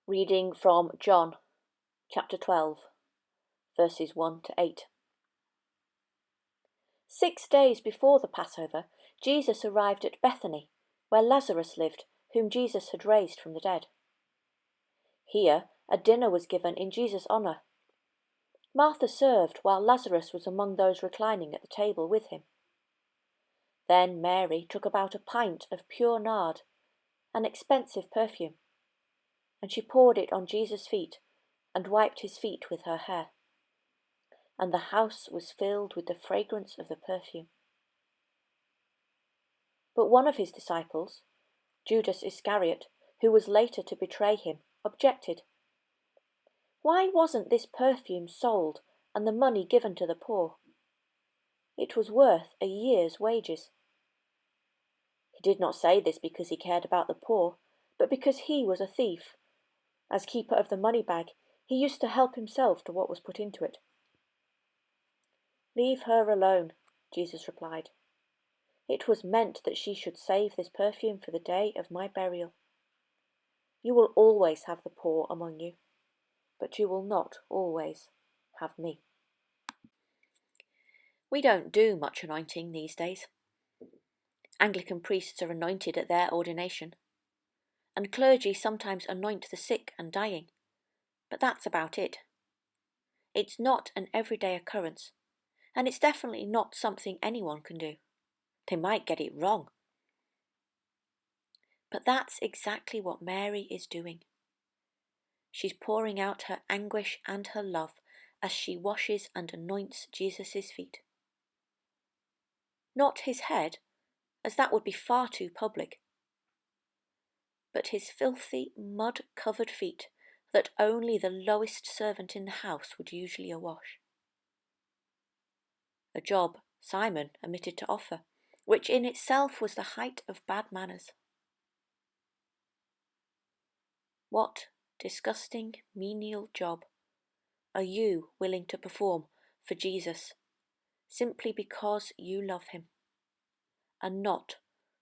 Reading from John, chapter 12, verses 1 to 8. 6 days before the Passover, Jesus arrived at Bethany, where Lazarus lived, whom Jesus had raised from the dead. Here, a dinner was given in Jesus' honour. Martha served, while Lazarus was among those reclining at the table with him. Then Mary took about a pint of pure nard, an expensive perfume, and she poured it on Jesus' feet and wiped his feet with her hair. And the house was filled with the fragrance of the perfume. But one of his disciples, Judas Iscariot, who was later to betray him, objected. Why wasn't this perfume sold and the money given to the poor? It was worth a year's wages. He did not say this because he cared about the poor, but because he was a thief. As keeper of the money bag, he used to help himself to what was put into it. Leave her alone, Jesus replied. It was meant that she should save this perfume for the day of my burial. You will always have the poor among you, but you will not always have me. We don't do much anointing these days. Anglican priests are anointed at their ordination, and clergy sometimes anoint the sick and dying, but that's about it. It's not an everyday occurrence, and it's definitely not something anyone can do. They might get it wrong. But that's exactly what Mary is doing. She's pouring out her anguish and her love as she washes and anoints Jesus' feet. Not his head, as that would be far too public, but his filthy, mud-covered feet that only the lowest servant in the house would usually wash. A job Simon omitted to offer, which in itself was the height of bad manners. What disgusting, menial job are you willing to perform for Jesus simply because you love him, and not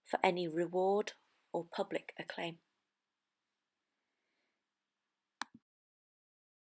for any reward or public acclaim?